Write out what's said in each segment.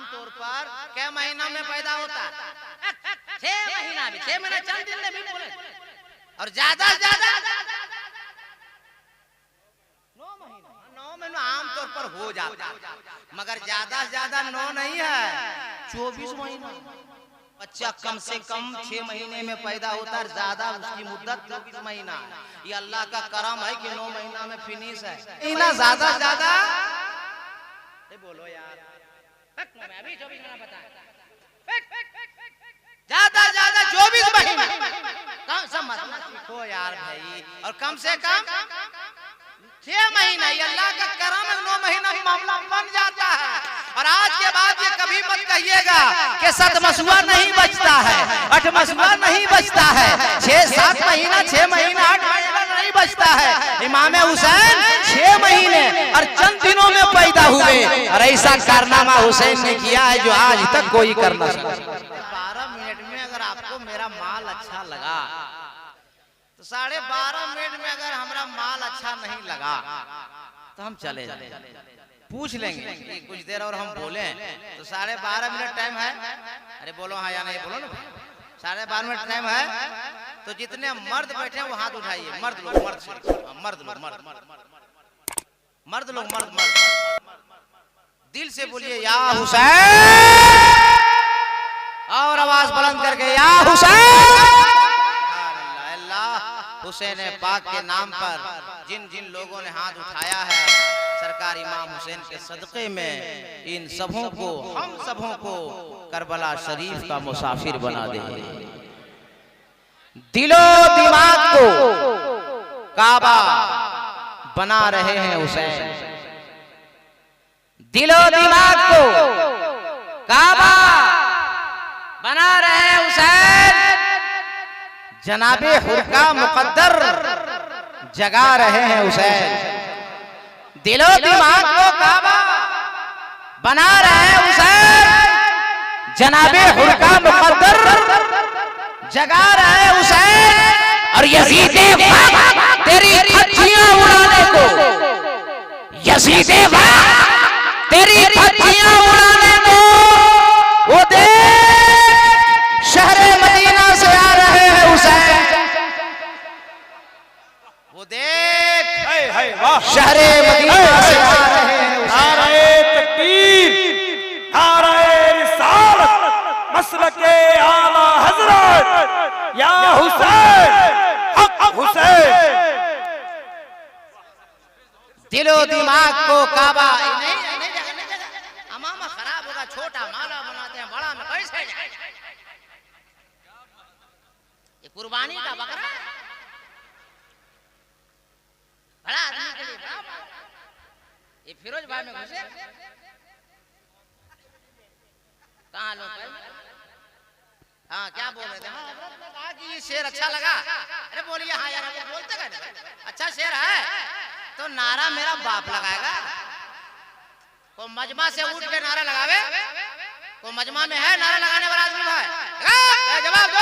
आमतौर पर क्या महीना में पैदा होता है? 6 महीना भी, 6 महीना चंद दिन में भी बोले, और ज्यादा से ज्यादा 9 महीना आमतौर पर हो जाता है, मगर ज्यादा से ज्यादा 9 नहीं है, 24 महीना। बच्चा कम से कम 6 महीने में पैदा होता है, ज्यादा उसकी मुद्दत 24 महीना। ये अल्लाह का करम है कि 9 महीना में फिनिश है। महीना ज्यादा से ज्यादा, बोलो यार, मैं अभी 24 महीना बताया, ज्यादा ज्यादा 24 महीना। कम से मतलब सीखो यार भाई, और कम से कम 6 महीना। ये अल्लाह का करम है, 9 महीना में मामला बन जाता है। और आज के बाद ये कभी मत कहिएगा कि 7 मसुआ नहीं बचता है, 8 मसुआ नहीं बचता है, 6-7 महीना, 6 महीना, 8 महीना नहीं बचता है। इमाम हुसैन 6 महीने और चंद दिनों में पैदा हुए, और ऐसा कारनामा हुसैन ने किया है जो आज तक कोई कर न सका। 12 मिनट में अगर आपको मेरा माल अच्छा लगा तो 12.5 मिनट में अगर हमारा माल अच्छा नहीं लगा तो हम चले जाए, पूछ लेंगे कि कुछ देर और हम बोले तो 12.5 मिनट टाइम है। अरे बोलो हाँ या नहीं, बोलो ना। 12.5 मिनट टाइम है तो जितने मर्द बैठे हैं वो हाथ उठाइए। मर्द लोग, मर्द लोग, मर्द दिल से बोलिए या हुसैन, और आवाज बुलंद करके या हुसैन। हुसैन पाक के नाम पर जिन जिन लोगों ने हाथ उठाया है, सरकार इमाम हुसैन के सदक़े में इन सबों को, हम सबों को करबला शरीफ का मुसाफिर बना दे। दिलो दिमाग को काबा बना रहे हैं हुसैन, दिलो दिमाग को काबा बना रहे हैं हुसैन। जनाबे हुर्का मुकद्दर जगा रहे हैं हुसैन, दिलो दिमाग को काबा बना रहे हैं हुसैन। जनाबे हुर्का मुकद्दर जगा रहे हैं हुसैन। और यजीदे वक्त तेरी धज्जियां उड़ाने को, यजीदे वक्त तेरी धज्जियां उड़ाने को वो दे शहरे मदीना से आ रहे हैं हुसैन। वो देख शहरे मदीना से आ रहे हैं। नारे तकबीर, नारे रिसालत, मसलके आला हजरत या हुसैन, हक हुसैन। दिलो दिमाग को काबा नहीं, अमामा खराब होगा, छोटा माला बनाते हैं, बड़ा में कैसे जाए? ये कुर्बानी का बकरा है, बड़ा आदमी के लिए बड़ा। ये फिरोज भाई में घुसे कहाँ लोग? हाँ क्या बोल रहे थे? कहा कि ये शेर अच्छा लगा। अरे बोलिए हाँ यार, बोलते क्या? अच्छा शेर है तो नारा मेरा बाप लगाएगा। को मजमा से उठ के नारा लगावे, को मजमा में है नारा लगाने वाला आदमी भाई? जवाब दो,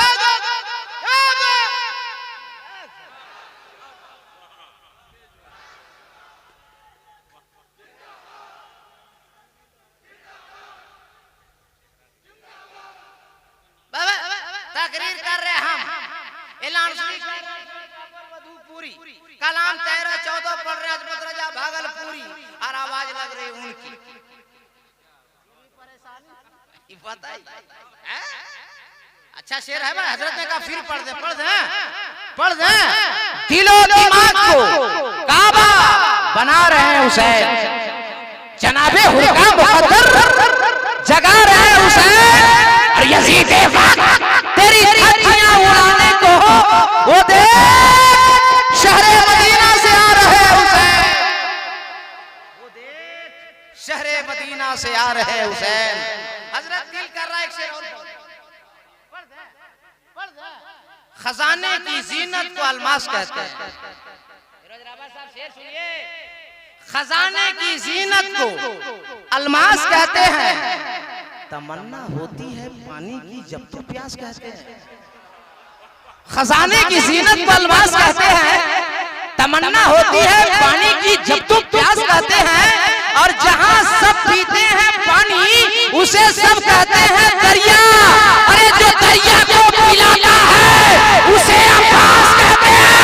तकरीर कर रहे हम, ऐलान पूरी कलाम 13-14 पढ़ रहे अजमत रजा भागलपुरी, और आवाज लग रही उनकी। पता ही अच्छा शेर है भाई, हजरत ने कहा फिर पढ़ दे। दिलो दिमाग को काबा बना रहे हैं हुसैन। जनाबे हुर्का मुकद्दर जगा रहे हैं हुसैन। और यजीदे वक्त तेरी धज्जियां उड़ाने को वो दे शहरे मदीना से आ रहे हैं हुसैन। वो देख शहरे मदीना से आ रहे हैं हुसैन। हजरत दिल कर रहा है एक शेर और पढ़ दे। खजाने की जीनत को अलमास कहते हैं। खजाने की जीनत को अलमास कहते हैं। तमन्ना होती है पानी की जब तो प्यास कहते हैं। खजाने की जीनत को अलमास कहते हैं। तमन्ना होती है पानी की जब तो प्यास कहते हैं। और जहां सब पीते हैं पानी उसे सब कहते हैं दरिया, अरे जो दरिया को पिलाता है उसे अब्बास कहते हैं।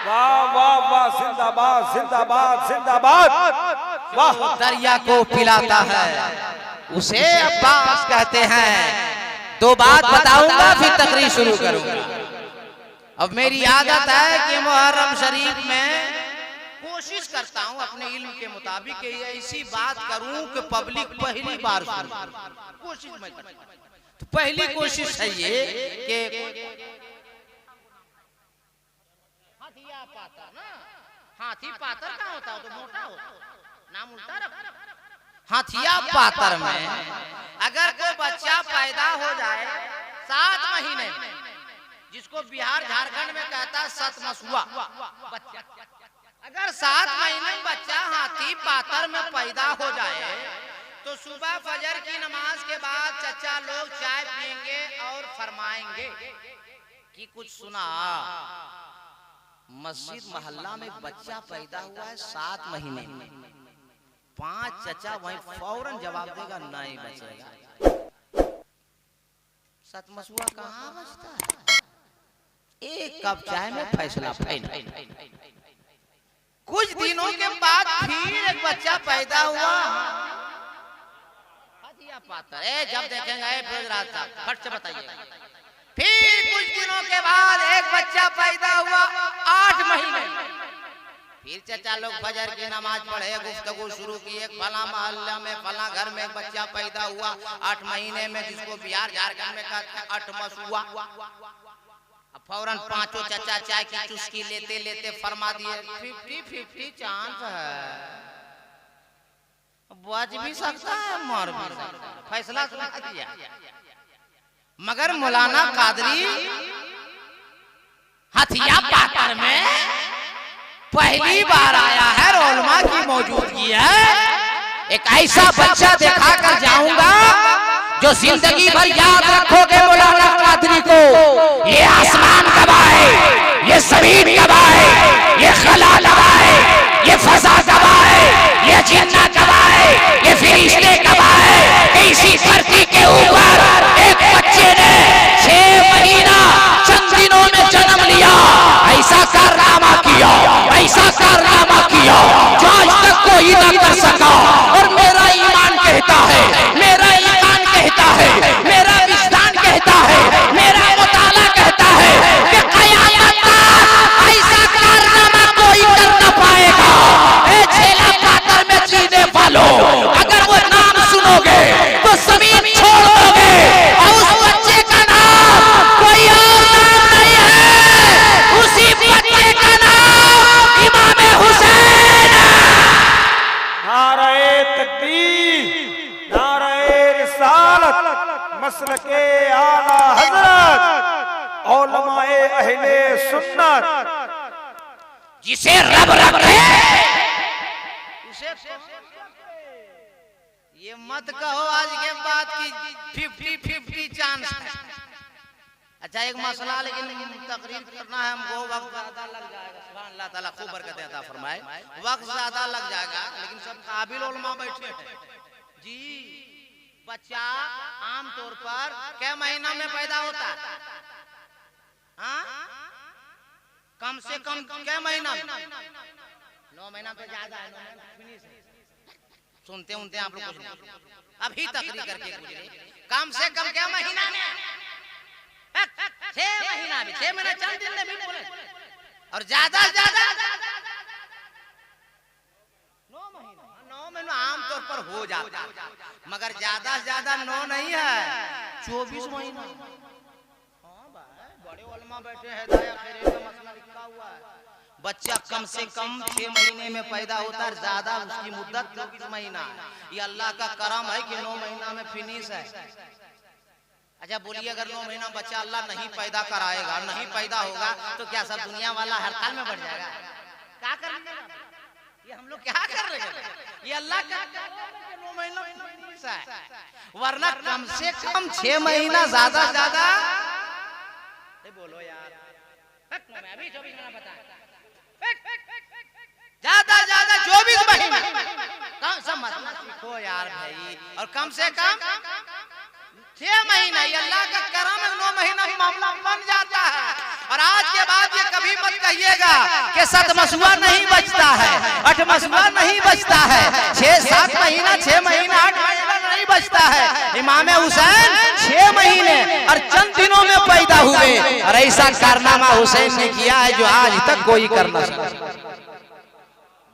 वाह वाह वाह, जिंदाबाद जिंदाबाद जिंदाबाद, वाह। दरिया को पिलाता है उसे अब्बास कहते हैं। दो बात बताऊंगा फिर तकरीर शुरू करूंगा। अब मेरी आदत है कि मुहर्रम शरीफ में कोशिश करता हूं अपने इल्म के मुताबिक कि ऐसी बात करूं कि पब्लिक पहली बार सुने। कोशिश मैं करता हूं। तो पहली कोशिश है ये कि हाथिया पातर ना, हाथी पातर कहाँ होता है? तो मोटा होता है, नाम उल्टा रखो। हाथिया पातर में अगर कोई बच्चा पैदा हो जाए 7 महीने, जिसको बिहार झारखंड में कहता है सतमसुआ बच्चा, अगर 7 महीने में बच्चा हाथी पातर में पैदा हो जाए तो सुबह फजर की नमाज के बाद चचा लोग चाय पिएंगे और फरमाएंगे कि कुछ सुना, मस्जिद मोहल्ला में बच्चा पैदा हुआ है 7 महीने में। 5 चचा वहीं फौरन जवाब देगा नहीं बचेगा। सतमसुआ कहाँ बचता है? एक कप चाय में फैसला फाइनल। कुछ दिनों के बाद फिर एक बच्चा पैदा हुआ, हाथिया पातर। जब देखेंगे फिरोज साहब फट से बताइएगा। फिर कुछ दिनों के बाद एक बच्चा पैदा हुआ 8 महीने। फिर चचा लोग फजर की नमाज पढ़े, गुफ्तगू शुरू की, एक फला मोहल्ला में फला घर में एक बच्चा पैदा हुआ 8 महीने में, जिसको बिहार झारखंड में कहते हैं अठमसुआ। अब फौरन 5 चचा चाय की चुस्की लेते लेते फरमा दिए 50-50 चांस है, बच भी सकता है मर भी सकता है। फैसला सुना दिया। मगर मौलाना कादरी हाथिया पातर में पहली बार आया है, उलमा की मौजूदगी है। एक ऐसा बच्चा दिखा कर जाऊंगा जो जिंदगी भर याद रखोगे मौलाना कादरी को। ये आसमान गवाए, ये जमीन गवाए, ये खला गवाए, ये फजा गवाए, ये जिन्ना गवाए, ये फरिश्ते गवाए। इसी धरती के ऊपर एक बच्चे ने 6 महीना चंद दिनों में जन्म लिया। ऐसा कारनामा किया, ऐसा कारनामा किया जो आज तक कोई ना कर सका। और मेरा ईमान कहता है, मेरा ईमान कहता है, मेरा विज्ञान कहता है, मेरा मुताला कहता है कि क़यामत तक ऐसा कारनामा कोई कर न पाएगा। ए झेला पातर में जीने वालों, अगर वो नाम सुनोगे तो जमीन छोड़ दोगे। और उस बच्चे का नाम कोई और नाम नहीं है, उसी बच्चे का नाम इमाम हुसैन है। नारे तकबीर, नारे रिसालत, मसलके आला हजरत, उलमाए अहले सुन्नत। जिसे रब रखे ये मत कहो आज के बाद की 50-50 चांस। अच्छा एक मसला, लेकिन तकरीर करना है हमको, वक्त ज्यादा लग जाएगा। सुभान अल्लाह ताला खूब बरकत अता फरमाए। वक्त ज्यादा लग जाएगा, लेकिन सब काबिल उलमा बैठे हैं जी। बच्चा आमतौर पर क्या महीना में पैदा होता है? हाँ? कम से कम क्या महीना? 9 महीना तो ज्यादा है, 9 महीना फिनिश है। सुनते उनते आप लोग कुछ नहीं, अभी तकरीर करके गुजरे। कम से कम क्या महीना में? 6 महीना में, 6 महीना चंद दिन में भी बोले। और ज्यादा से ज्यादा 9 महीना आमतौर पर हो जाता है, मगर ज्यादा से ज्यादा 9 नहीं है, 24 महीना। हाँ भाई, बड़े उलमा बैठे हैं, हिदायत खैर का मसला लिखा हुआ है। बच्चा कम से कम 6 महीने में पैदा होता है, ज्यादा उसकी मुद्दत 24 महीना है। ये अल्लाह का करम है कि 9 महीना में फिनिश है। अच्छा बोलिए, अगर 9 महीना बच्चा अल्लाह नहीं पैदा कराएगा, नहीं पैदा होगा, तो क्या सब दुनिया वाला हड़ताल में बढ़ जाएगा? क्या कर रहे हैं ये हम लोग, क्या कर रहे हैं? ये अल्लाह का 9 महीना फिनिश है, वरना कम से कम 6 महीना ज्यादा से ज्यादा। बोलो यार, मैं अभी 24 महीना बताया, ज्यादा ज्यादा 24 महीना। सब सीखो यार भाई, और कम से कम 6 महीना, ये अल्लाह का करम है, 9 महीना मामला बन जाता है। और आज के बाद ये कभी मत कहिएगा कि 7 मसुआ नहीं बचता है, 8 मसुआ नहीं बचता है, 6-7 महीना, 6 महीना, 8 महीना नहीं बचता है। इमाम हुसैन 6 महीने और चंद दिनों में पैदा हुए, और ऐसा कारनामा हुसैन ने किया है जो आज तक कोई कर न सका।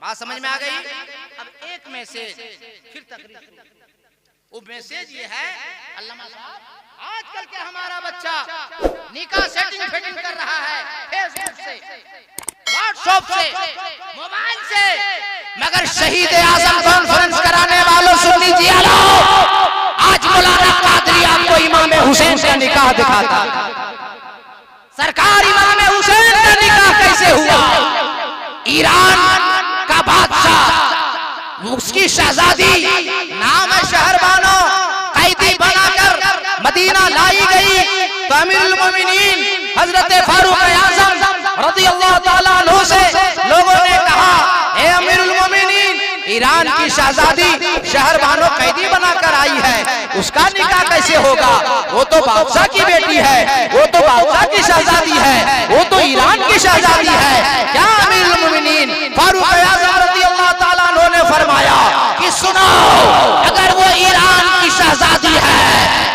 बात समझ में आ गई? अब एक मैसेज फिर तकरीर, वो मैसेज ये है, अल्लामा साहब, आजकल के हमारा बच्चा निकाह सेटिंग फिटिंग कर रहा है फेसबुक से, व्हाट्सएप से, मोबाइल से, मगर शहीद आजम कॉन्फ्रेंस कराने वालों सुन लीजिए, आज मौलाना कादरी आपको इमाम हुसैन का निकाह दिखाता। सरकार इमाम हुसैन का निकाह कैसे हुआ? ईरान का बादशाह, उसकी शहजादी, नाम है शहरबानो, कैदी बनाकर मदीना लाई गई। तो अमीरुल मोमिनीन हजरत फारूक आजम रज़ियल्लाहु ताला अन्हु से लोगों ने कहा, हे अमीरुल मोमिनीन, ईरान की शहजादी शहरबानो कैदी बनाकर आई है, उसका निकाह कैसे होगा? वो तो बादशाह की बेटी है, वो तो बादशाह की शहजादी है, वो तो ईरान की शहजादी है। क्या अमीरुल मोमिनीन फारूक आजम रज़ियल्लाहु ताला अन्हु ने फरमाया कि सुनो, अगर वो ईरान की शहजादी है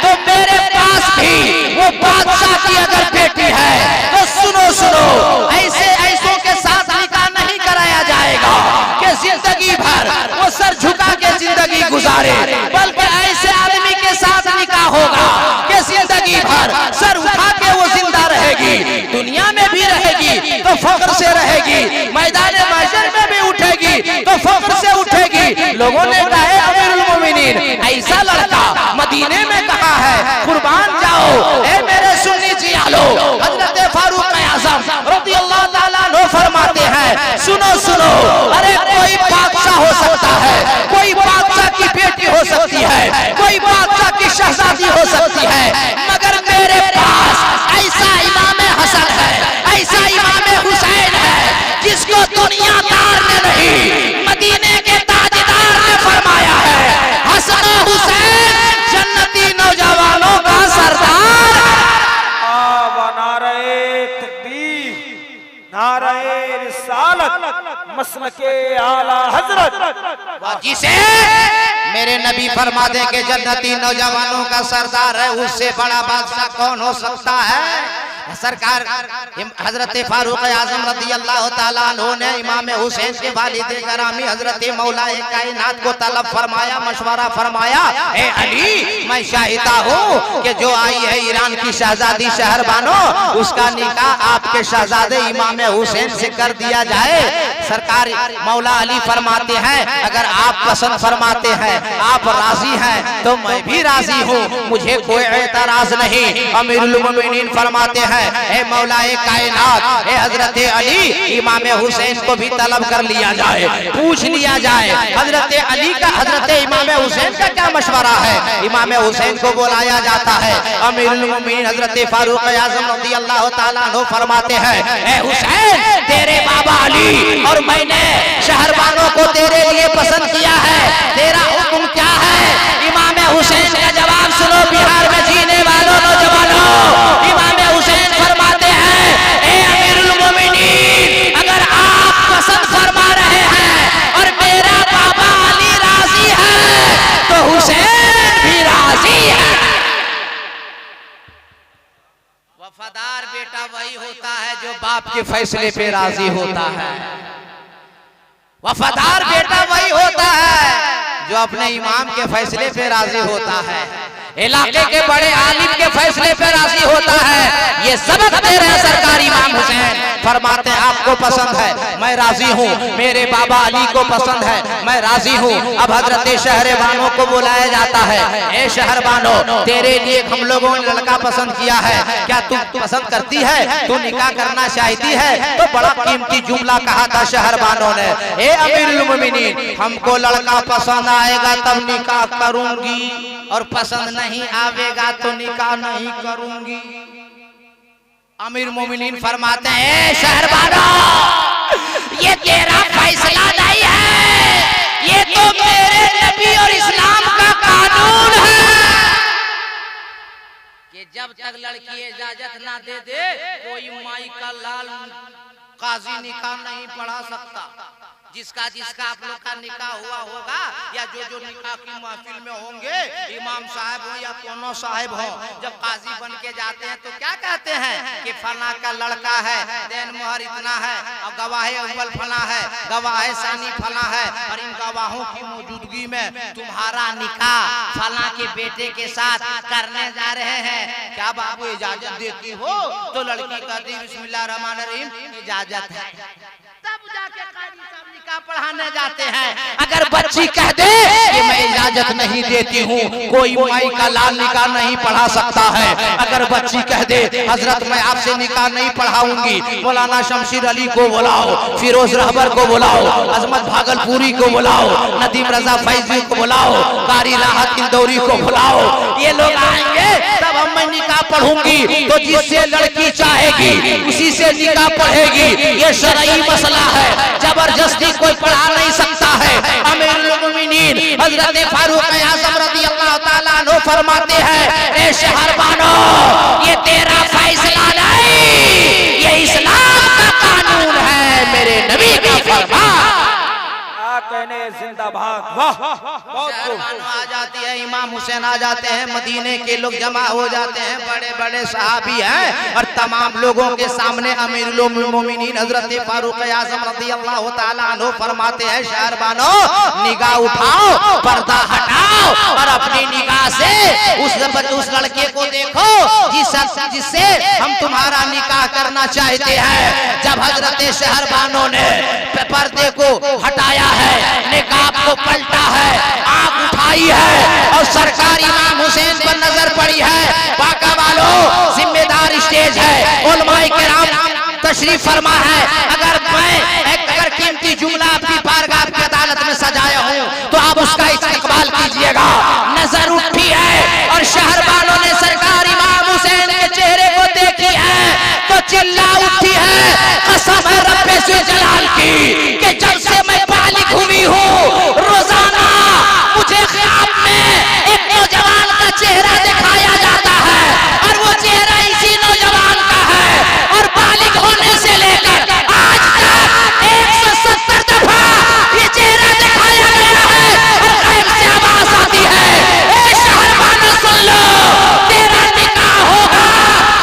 तो मेरे पास भी वो बादशाह की अगर बेटी है, तो सुनो सुनो, ऐसों के साथ निकाह नहीं कराया जाएगा कि जिंदगी भर वो सर झुका के जिंदगी गुजारे, बल्कि ऐसे आदमी के साथ निकाह होगा कि जिंदगी भर सर उठा के वो जिंदा रहेगी, दुनिया में भी रहेगी तो फख्र से रहेगी, मैदान महशर में भी उठेगी तो फख्र से उठेगी। लोगों ने कहा, अमीरुल मोमिनीन, ऐसा लड़का मदीने में कहा है, कुर्बान जाओ। ए मेरे सुन्नी जियालो, हजरत फारूक आजम रज़ियल्लाहु ताला अन्हु फरमाते हैं, सुनो सुनो, अरे कोई बादशाह हो सकता है, कोई बादशाह की बेटी हो सकती है, कोई बादशाह की शहजादी हो सकती है, मगर मेरे पास ऐसा इमाम हसन है, ऐसा इमाम हुसैन है, जिसको दुनियादार ने नहीं, मदीने के ताजदार ने फरमाया है, हसन हुसैन जन्नती नौजवानों का सरदार। नारे तकबीर, नारे रिसालत, मसलके आला हजरत, जिसे मेरे नबी फरमा दे के जन्नती नौजवानों का सरदार है, उससे बड़ा बादशाह कौन हो सकता है? सरकार हजरत फारूक आजम रज़ियल्लाहु ताला अन्हु ने इमाम हुसैन के वालिद गिरामी हजरत मौलाए कायनात को तलब फरमाया, मशवरा फरमाया, ए अली, मैं चाहता हूँ कि जो आई है ईरान की शहजादी शहरबानो, उसका निकाह आपके शहजादे इमाम हुसैन से कर दिया जाए। सरकार मौला अली फरमाते हैं, अगर आप पसंद फरमाते हैं, आप राजी हैं, तो मैं भी राजी हूँ, मुझे कोई एतराज नहीं। अमीरुल मोमिनीन फरमाते हैं, ए मौलाए कायनात, ए हजरत अली, इमाम हुसैन को भी तलब कर लिया जाए, पूछ लिया जाए, हजरत अली का, हजरत इमाम हुसैन का क्या मशवरा है। इमाम हुसैन को बुलाया जाता है। अमीरुल मोमिनीन हजरत फारूक आजम रज़ियल्लाहु ताला अन्हु फरमाते हैं, ए हुसैन, तेरे बाबा अली और मैंने शहरबानों को तेरे लिए पसंद किया है, तेरा हुक्म क्या है? इमाम हुसैन का जवाब सुनो, बिहार में जीने वालों नौजवानों, इमाम हुसैन फरमाते हैं, ए अमीरुल मोमिनीन, अगर आप पसंद फरमा रहे हैं और मेरा बाबा अली राजी है, तो हुसैन भी राजी है। वफादार बेटा वही होता है जो बाप के फैसले पे राजी होता है। वफादार बेटा वही होता है जो अपने इमाम के फैसले पे राजी होता है, इलाके के बड़े आलिम के फैसले पे राजी होता है। ये सबक दे रहे हैं सरकार इमाम हुसैन, फरमाते हैं आपको पसंद है, मैं राजी हूँ, मेरे बाबा अली को पसंद है, मैं राजी हूँ। अब हजरत शहरबानो को बुलाया जाता है, ए शहरबानो, तेरे लिए हम लोगों ने लड़का पसंद किया है, क्या तू पसंद करती है? तू निकाह करना चाहती है? तो बड़ा कीमती जुमला कहा था शहरबानो ने, ए अमीरुल मोमिनीन, हमको लड़का पसंद आएगा तब निकाह करूंगी, और पसंद नहीं आवेगा तो निकाह नहीं करूंगी। अमीर मोमिनीन फरमाते हैं, शहरबानो, ये तेरा फैसला नहीं है, ये तो मेरे बीजेपी और इस्लाम का कानून है कि जब तक लड़की इजाजत ना दे दे कोई माई का लाल काजी निकाह नहीं पढ़ा सकता। जिसका आप लोग का निकाह हुआ होगा या जो निकाह की महफिल में होंगे, इमाम साहब हो या कोनो साहब हो, जब काजी बन के जाते हैं तो क्या कहते हैं कि फला का लड़का है, देन मोहर इतना है और गवाह अव्वल फला है, गवाह सानी फला है, और इन गवाहों की मौजूदगी में तुम्हारा निकाह फला के बेटे के साथ करने जा रहे हैं, क्या बाबू इजाजत देती हो? तो लड़की कहती है बिस्मिल्लाहिर्रहमानिर्रहीम, इजाजत है। तब जाके काजी साहब निकाह पढ़ाने जाते हैं। अगर बच्ची कह दे कि मैं इजाजत नहीं देती हूँ, कोई माई का लाल निकाह नहीं पढ़ा सकता है। अगर बच्ची कह दे हजरत मैं आपसे निकाह नहीं पढ़ाऊंगी, मौलाना शमशीर अली को बुलाओ, फिरोज रहबर को बुलाओ, अजमत भागलपुरी को बुलाओ, नदीम रजा फैजी को बुलाओ, कारी राहत इंदौरी को बुलाओ, ये लोग आएंगे तब हम मैं निकाह पढ़ूंगी। तो जिससे लड़की चाहेगी उसी से निकाह पढ़ेगी। ये शरई मसला है, जबरदस्ती कोई पढ़ा नहीं सकता है। अमीरुल मोमिनीन हजरत फारूक आज़म रज़ियल्लाहु ताला अन्हु फरमाते हैं, ए शहरबानो ये तेरा फैसला नहीं, ये इस्लाम का कानून है, मेरे नबी का फरमान। कहने जिंदाबाद। वाह बहुत खूब। आ जाती है, इमाम हुसैन आ जाते हैं, मदीने के लोग जमा हो जाते हैं, बड़े बड़े सहाबी हैं, और तमाम लोगों के सामने अमीरुल मोमिनीन हजरत फारूक आज़म रज़ियल्लाहु ताला अन्हु फरमाते हैं, शहरबानो निगाह उठाओ, पर्दा हटाओ और अपनी निगाह से उस लड़के को देखो जिससे हम तुम्हारा निकाह करना चाहते हैं। जब हजरत शहरबानो ने पर्दे को हटाया है, निकाब को पलटा है, आंख उठाई है और सरकार इमाम हुसैन पर नजर पड़ी है। बाका वालों जिम्मेदार स्टेज है, उलमाए किराम तशरीफ फरमा है। अगर मैं एक कीमती जुमला अपनी बारगाह की अदालत में सजाया हूँ तो आप उसका इस्तेमाल कीजिएगा। नजर उठी है और शहरबानों ने सरकार इमाम हुसैन के चेहरे को देखी है तो चिल्ला उठी है, कसम है रब्बे से जलाल की कि जब से मैं बालिग हुई हूँ रोजाना मुझे ख्याल में एक नौजवान का चेहरा दिखाया जाता है और वो चेहरा इसी नौजवान का है, और बालिग होने से लेकर आज तक 170 दफा ये चेहरा दिखाया गया है और गैब से आवाज आती है, ए शहरबानो सुन लो, तेरा निकाह होगा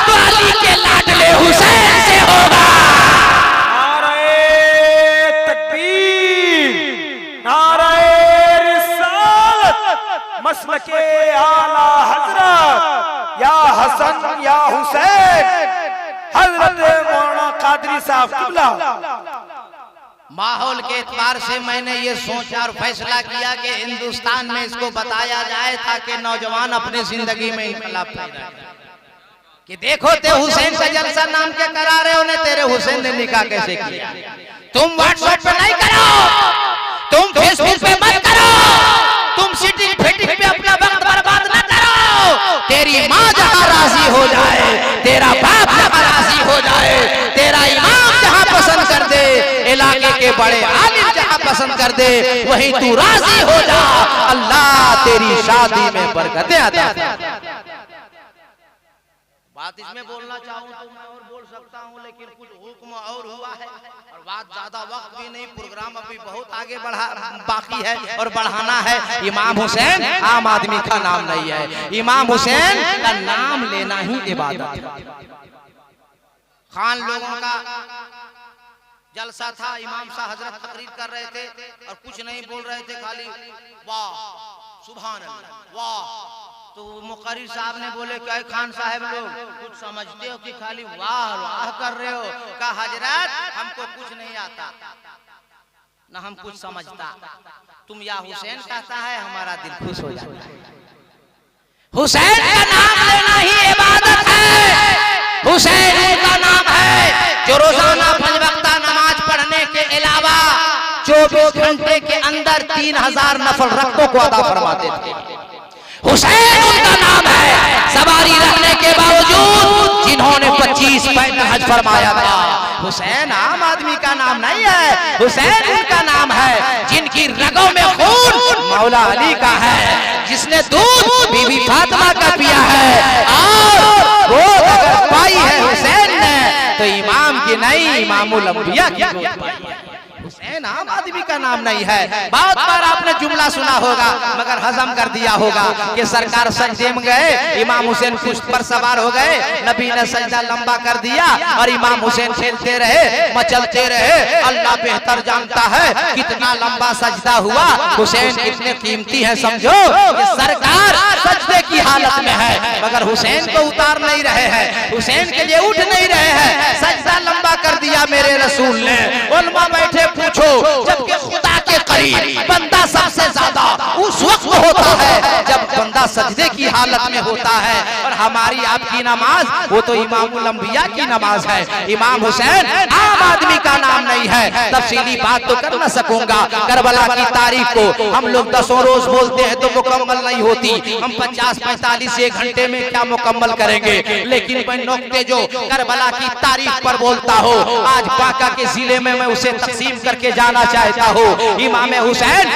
तो अली के लाडले हुसैन से होगा। मसलके आला हजरत या हसन या हुसैन हजरत मौलाना कादरी साहब किबला। माहौल के एतबार से मैंने ये सोचा और फैसला किया कि हिंदुस्तान में इसको बताया जाए ताकि नौजवान अपनी जिंदगी में इनकलाब पैदा कि देखो ते हुसैन का जलसा नाम के करा रहे हो ने, तेरे हुसैन ने निकाह कैसे किया। तुम व्हाट्सएप पे नहीं करो, तुम फेसबुक पे मत करो, तुम सिटिंग फिटिंग पे अपना वक्त बर्बाद न करो। तेरी माँ जहाँ राजी हो जाए, तेरा बाप जहाँ राजी हो जाए, तेरा इमाम जहाँ पसंद कर दे, इलाके के बड़े आलिम जहाँ पसंद कर दे, वहीं तू राजी हो जा। अल्लाह तेरी शादी में बरकतें अता फरमाए। बात इसमें बोलना चाहूँ तो मैं और बोल सकता हूँ, लेकिन कुछ हुक्म और हुआ है और बात ज्यादा वक्त भी नहीं, प्रोग्राम अभी बहुत आगे बढ़ा बाकी है और बढ़ाना है। इमाम हुसैन आम आदमी का नाम नहीं है, इमाम हुसैन का नाम लेना ही इबादत है। खान लोगों का जलसा था, इमाम साहब हजरत तकरीर कर रहे थे और कुछ नहीं बोल रहे थे, खाली वाह सुभान अल्लाह वाह। तो मुकर्रिर साहब ने बोले क्या खान साहब लोग कुछ समझते हो कि खाली वाह वाह कर रहे हो? कहा हजरत हमको कुछ नहीं आता ना हम कुछ समझता, तुम या हुसैन कहता है हमारा दिल खुश हो जाता है। हुसैन का नाम लेना ही इबादत है। हुसैन का नाम है जो रोजाना 5 वक्त नमाज पढ़ने के अलावा 24 घंटे के अंदर 3000 नफल रक्तों को अदा फरमाते थे। हुसैन उनका नाम है, सवारी रखने के बावजूद जिन्होंने 25 25 पैदल हज फरमाया था। हुसैन आम आदमी का नाम नहीं है, हुसैन उनका नाम है जिनकी रगों में खून मौला अली का है, जिसने दूध बीबी फातिमा का पिया है और वो अगर पाई है हुसैन ने तो इमाम की नहीं, इमामुल अंबिया की गोद पाई है। हुसैन आम आदमी का नाम नहीं है। बहुत बार आपने जुमला सुना होगा मगर हजम कर दिया होगा कि सरकार सजदे में गए, इमाम हुसैन कुश्त पर सवार हो गए, नबी ने सजदा लंबा कर दिया और इमाम हुसैन खेलते रहे, मचलते रहे। अल्लाह बेहतर जानता है कितना लंबा सजदा हुआ, हुसैन कितने कीमती है। समझो कि सरकार सजदे की हालत में है मगर हुसैन को उतार नहीं रहे हैं, हुसैन के लिए उठ नहीं रहे हैं। सजदा लंबा कर दिया मेरे रसूल ने। उलमा बैठे पूछो, जबकि खुदा के करीब बंदा सबसे ज्यादा उस वक्त होता है जब बंदा सजदे की हालत में होता है। और हमारी आपकी नमाज वो तो इमामुल अंबिया की नमाज है। इमाम हुसैन आम आदमी का नाम नहीं है। तफसीली बात तो कर न सकूंगा। करबला की तारीख को हम लोग 10 रोज बोलते हैं तो मुकम्मल नहीं होती। हम 50-45 एक घंटे में क्या मुकम्मल करेंगे। लेकिन मैं नुक्ते जो करबला की तारीख पर बोलता हूँ, आज बांका के जिले में मैं उसे तकसीम करके जाना चाहता हूँ। इमाम हुसैन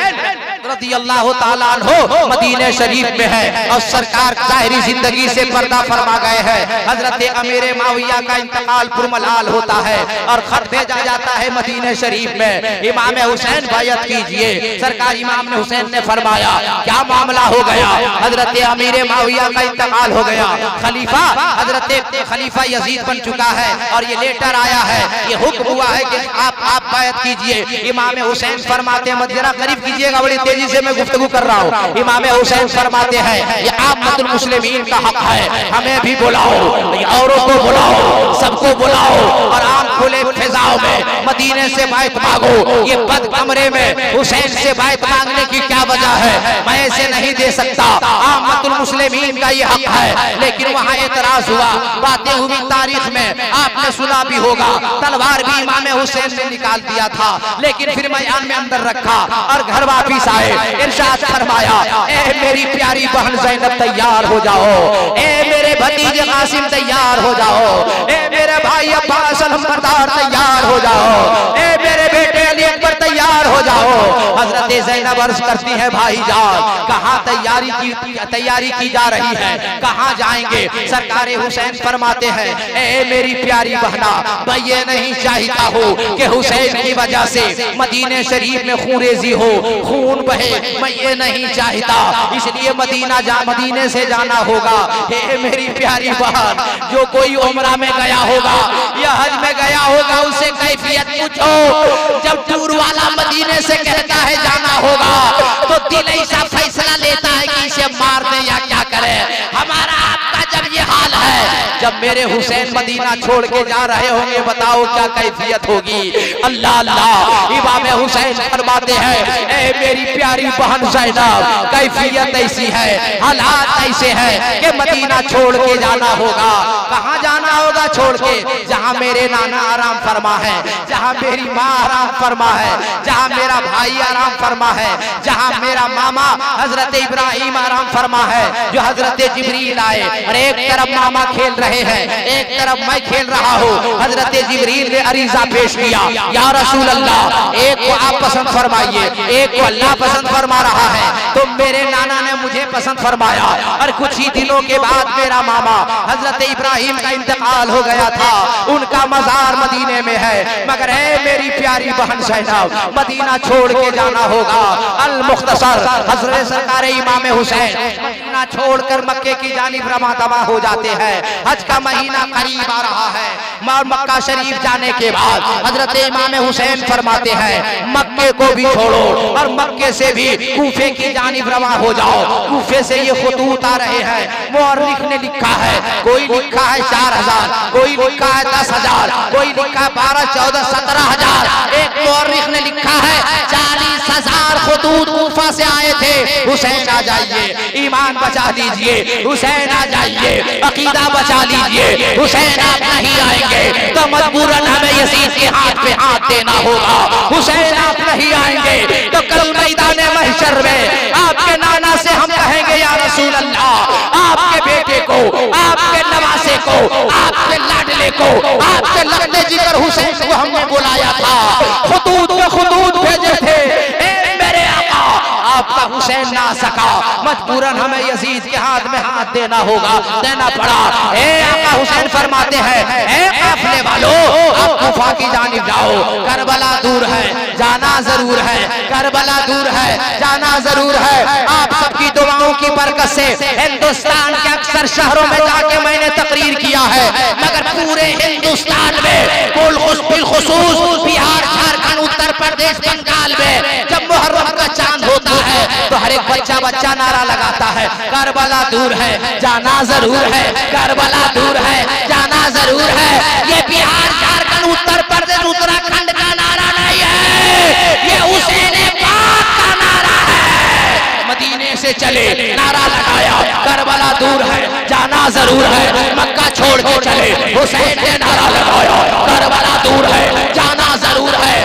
रज़ियल्लाहु ताला अन्हु मदीने शरीफ में है और सरकार ज़ाहिरी जिंदगी से पर्दा फरमा गए हैं। हजरत अमीर माविया का इंतकाल पुरमलाल होता है और खत भेजा जाता है मदीने शरीफ में, इमाम हुसैन बैयत कीजिए। सरकार इमाम ने हुसैन ने फरमाया क्या मामला हो गया। हजरत अमीर माविया का इंतकाल हो गया, खलीफा हजरत खलीफा यजीद बन चुका है और ये लेटर आया है, ये हुक्म हुआ है कि आप बैयत कीजिए। इमाम हुसैन फरमाते हैं, जरा करीब कीजिएगा, बड़ी तेजी से मैं गुफ्तगू कर रहा हूँ। इमाम हुसैन फरमाते हैं ये आमतुल मुस्लिमीन का हक है, हमें भी बुलाओ, औरों को बुलाओ, सबको बुलाओ और आम खुले फिजाओं में मदीने से बैत मांगो। ये बद कमरे में हुसैन से बैत मांगने की क्या वजह है, मैं ऐसे नहीं दे सकता। आमतुल मुस्लिमीन का ये हक है। लेकिन वहाँ एतराज हुआ, बातें हुई तारीख में, आपने सुना भी होगा, तलवार भी इमाम हुसैन ने निकाल दिया था, लेकिन फिर मैदान में अंदर रखा और घर वापिस आए। इरशाद फरमाया ए मेरी प्यारी बहन ज़ैनब तैयार हो जाओ, ए मेरे भतीजे कासिम तैयार हो जाओ, ए मेरे भाई अब्बास अलमबरदार तैयार हो जाओ, ए मेरे बेटे अली अकबर तैयार हो जाओ। हजरत ज़ैनब अर्ज करती है भाईजान कहाँ तैयारी की जा रही है, कहाँ जाएंगे। सरकार हुसैन फरमाते हैं ए मेरी प्यारी बहना, मैं ये नहीं चाहता हूँ कि हुसैन की वजह से मदीने शरीफ में खून-रेज़ी हो, खून बहे, मैं ये नहीं चाहता, इसलिए मदीने से जाना होगा। हे मेरी प्यारी बहन, जो कोई उम्रा में गया होगा या हज में गया होगा उसे कैफियत पूछो। जब टूर वाला मदीने से कहता है जाना होगा तो दिल ऐसा फैसला लेता है कि इसे मार दे या क्या करे। हमारा आपका जब ये हाल है, जब मेरे हुसैन मदीना छोड़ के जा रहे होंगे, बताओ क्या कैफियत होगी। अल्लाह अल्लाह, इमाम हुसैन फरमाते हैं ए मेरी प्यारी बहन ज़ैनब, कैफियत ऐसी है, हालात ऐसे हैं कि मदीना छोड़ के जाना होगा। कहाँ जाना होगा छोड़ के? जहाँ मेरे नाना आराम फरमा है, जहाँ मेरी माँ आराम फरमा है, जहाँ मेरा भाई आराम फरमा है, जहाँ मेरा मामा हजरत इब्राहिम आराम फरमा है, जो हजरत जिब्रील आए और एक तरफ मामा खेल रहे हैं, एक तरफ मैं खेल रहा हूँ। हजरत जिब्रील ने अरीजा पेश किया, या रसूल अल्लाह, एक को आप पसंद फरमाइए, एक को अल्लाह पसंद फरमा रहा है, तो मेरे नाना ने मुझे पसंद फरमाया और कुछ ही दिनों के बाद मेरा मामा हजरत इब्राहिम का इंतकाल हो गया था, उनका मजार मदीने में है। मगर है मेरी प्यारी बहन ज़ैनब, मदीना छोड़ के जाना होगा। अल मुख्तसर हजरत सरकार इमाम हुसैन मदीना छोड़कर मक्के की जानिब रवा दवा हो जाते हैं। हज का महीना करीब आ रहा है। मक्का शरीफ जाने के बाद हजरत इमाम हुसैन फरमाते हैं मक्के को भी छोड़ो और मक्के से भी कूफे की जानिब रवा हो जाओ। कूफे से ये खुतूत आ रहे हैं, मुअर्रिख ने लिखा है, कोई लिखा है 4000, कोई लिखा है 10,000, कोई लिखा है 12, 14, 17,000। एक मुअर्रिख ने लिखा है 40,000 खुतूत कूफा से आए थे। हुसैन आ जाइए, ईमान बचा लीजिए, हुसैन आ जाइए, अकीदा बचा लीजिए। हुसैन आप नहीं आएंगे तो मजबूरन हमें यजीद के हाथ पे हाथ देना होगा। हुसैन आप नहीं आएंगे तो कल मैदान महशर में आपके नाना से हम कहेंगे या रसूल अल्लाह, आपके बेटे को, आपके नवासे को, आपके लाडले को, आपके लगने जिगर हुसैन को हमने बुलाया था, खुदूद के खुदूद भेजे थे। मेरे आका, आपका हुसैन ना सका, मजबूरन हमें यजीद के हाथ में हाथ देना पड़ा। आका हुसैन फरमाते हैं, काफिले वालों, आप कुफा की जानिब जाओ, करबला दूर है, जाना जरूर है, करबला दूर है, जाना जरूर है। आप सबकी दुआओं की बरकत से हिंदुस्तान के अक्सर शहरों में जाके मैंने तकरीर किया है, मगर पूरे हिंदुस्तान में बिलखुसूस बिहार, झारखंड, उत्तर प्रदेश, बंगाल में जब मुहर्रम का चांद होता है तो हर एक बच्चा नारा लगाता है, करबला दूर है, जाना जरूर है, करबला दूर है, जाना जरूर है। ये बिहार, झारखंड, उत्तर प्रदेश, उत्तराखंड का नारा नहीं है, ये हुसैन पाक का नारा है। मदीने से चले, नारा लगाया, करबला दूर है, जाना जरूर है। मक्का छोड़ के चले, हुसैन ने नारा लगाया, करबला दूर है, जाना जरूर है।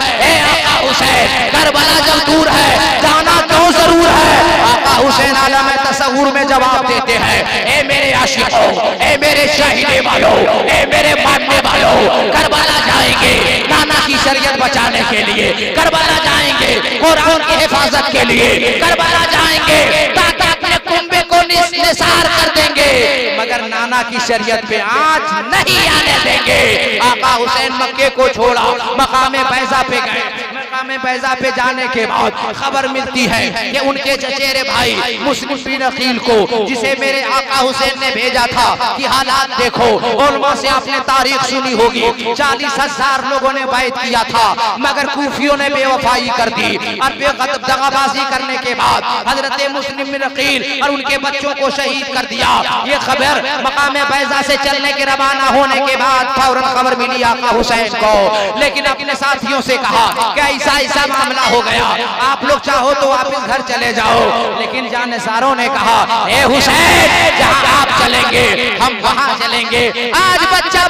आका हुसैन, करबला जब दूर है, जाना क्यों जरूर है? आका हुसैन आलम तसव्वुर में जवाब देते हैं, ए मेरे आशिकों, ए मेरे शाहीने वालों, ए मेरे मानने वालों, करबला जाएंगे नाना की शरीयत बचाने के लिए, करबला जाएंगे कुरान की हिफाजत के लिए, करबला जाएंगे ताकि अपने कुंबे को निसार कर देंगे, मगर नाना की शरीयत पे आज नहीं आने देंगे। आका हुसैन मक्के को छोड़ा, मकामे बैज़ा पे गए। मकामे बैज़ा पे जाने के बाद खबर मिलती है कि उनके चचेरे भाई मुस्लिम बिन अकील को, जिसे मेरे आका हुसैन ने भेजा था कि हालात देखो, उलमा से आपने तारीख सुनी होगी, 40,000 लोगों ने बैत किया था, मगर कूफियों ने बेवफाई कर दी और दगाबाजी करने के बाद हजरत मुस्लिम बिन अकील और उनके बच्चों को शहीद कर दिया। ये खबर मकामे बैज़ा से चलने के रवाना होने के बाद फौरन खबर मिली आका हुसैन को, लेकिन अपने साथियों से कहा कि ऐसा मामला हो गया, आप लोग चाहो तो वापस घर चले जाओ। लेकिन जानिसारों ने कहा, ए हुसैन, जहां आप चलेंगे हम वहां चलेंगे। आज बच्चा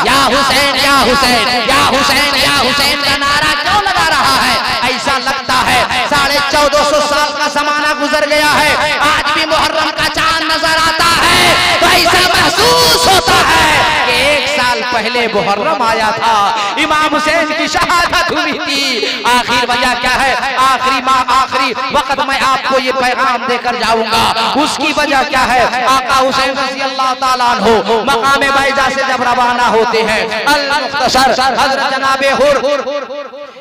या हुसैन, या हुसैन, या हुसैन, या हुसैन का नारा क्यों लगा रहा है? ऐसा लगता है 1450 साल का जमाना गुजर गया है, आज भी मुहर्रम का चांद नजर आता है, तो ऐसा महसूस होता है कि 1 साल पहले मुहर्रम आया था, इमाम हुसैन की शहादत हुई थी। आखिर वजह क्या है? आखिरी वक्त मैं आपको ये पैगाम देकर जाऊंगा। उसकी वजह क्या है? आका हुसैन रज़ी अल्लाह ताला अन्हु मकामे बैज़ा से जब रवाना होते हैं, अल-मुख्तसर हज़रत जनाबे हुर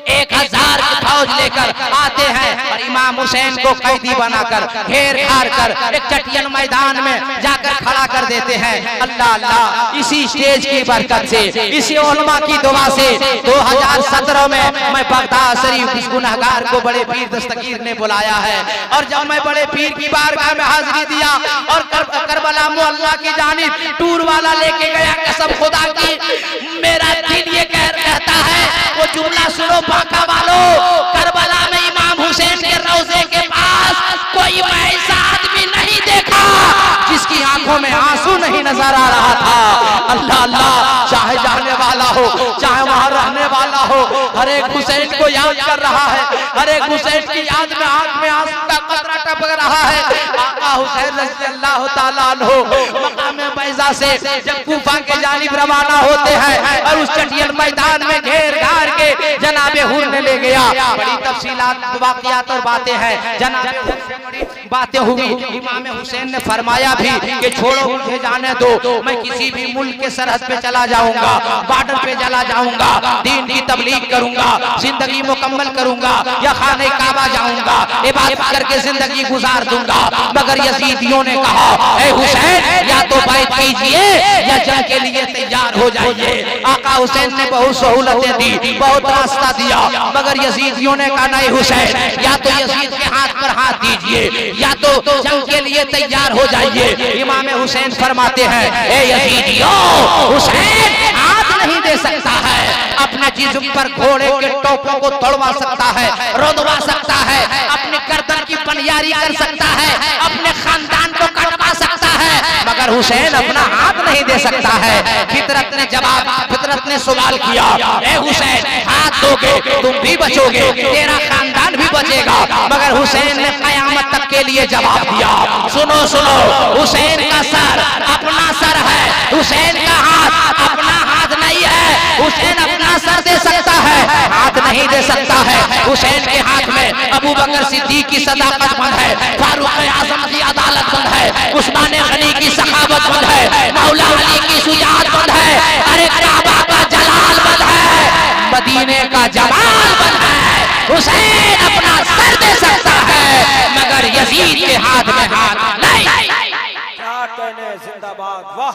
1000 की फौज लेकर आते हैं और इमाम हुसैन को कैदी बनाकर घेर घार कर एक चटियन मैदान में जाकर खड़ा कर देते हैं। अल्लाह अल्लाह, इसी स्टेज की बरकत से, इसी उलमा की दुआ से 2017 में मैं बगदाद शरीफ इस गुनहगार को बड़े पीर दस्तगीर ने बुलाया है, और जब मैं बड़े पीर की बारगाह में हाजिरी दिया और करबला मोहल्ला की जानिब टूर वाला लेके गया, कसम खुदा की मेरा दिल ये कहता है, वो जुमला सुनो बाका वालों, करबला में इमाम हुसैन के रोज़े के पास कोई ऐसा आदमी नहीं देखा जिसकी आंखों में आंसू नहीं नजर आ रहा था। अल्लाह अल्लाह, चाहे जाने वाला हो, चाहे वहां रहने वाला हो, हर एक हुसैन को याद कर रहा है, हर एक हुसैन की याद में आंख में आंसू का कतरा टपक रहा है। आका हुसैन रज़ी अल्लाह ताला अन्हु मकामे बैज़ा से जब कूफा के जानिब रवाना होते हैं और उस चटियन मैदान में घेर घार के जनाबे हुर ने ले गया। बड़ी तफसीलात, वाक़ियात और बातें हैं, जनाबे हुर से बड़ी बातें हुई। इमाम हुसैन ने फरमाया भी कि छोड़ो, मुझे जाने दो, मैं किसी भी मुल्क के सरहद पे चला जाऊंगा, बॉर्डर पे चला जाऊंगा, दीन की तबलीग करूंगा, जिंदगी मुकम्मल करूंगा, या खाने काबा जाऊंगा, इबादत करके जिंदगी गुजार दूंगा। मगर यजीदियों ने कहा, ए हुसैन, या तो बैत कीजिए या जंग के लिए तैयार हो जाइए। आका हुसैन ने बहुत सहूलतें दी, बहुत रास्ता दिया, मगर यजीदियों ने कहा, नहीं हुसैन, या तो यजीद के हाथ पर हाथ दीजिए या तो जंग के लिए तैयार हो जाइए। इमाम हुसैन फरमाते हैं, ए यजीदियों, हुसैन हाथ नहीं दे सकता है, अपने जिस्म पर घोड़े के टोपों को तोड़वा सकता है, रोदवा सकता है, अपने गर्दन की पनियारी कर सकता है, अपने खानदान को कटवा सकता है, मगर हुसैन अपना हाथ नहीं दे सकता है। फितरत ने सवाल किया, ए हुसैन हाथ दोगे तुम भी बचोगे, तेरा खानदान भी बचेगा। मगर हुसैन ने कयामत तक के लिए जवाब दिया, सुनो सुनो, हुसैन का सर अपना सर है, हुसैन का हाथ अपना हाथ नहीं है। हुसैन अपना सर दे सकता है, हाथ नहीं दे सकता है। हुसैन के हाथ में अबू बकर सिद्दीक की सदाकत बंद है, फारूक आजम की अदालत बंद है, उस्मान गनी की सखावत बंद है, मौला अली की शुजाअत बंद है, अरे काबा का जलाल बंद है, मदीने का जमाल बंद है। हुसैन अपना सर दे सकता है मगर यजीद के हाथ में हाथ नहीं। क्या कहने, जिंदाबाद, वाह।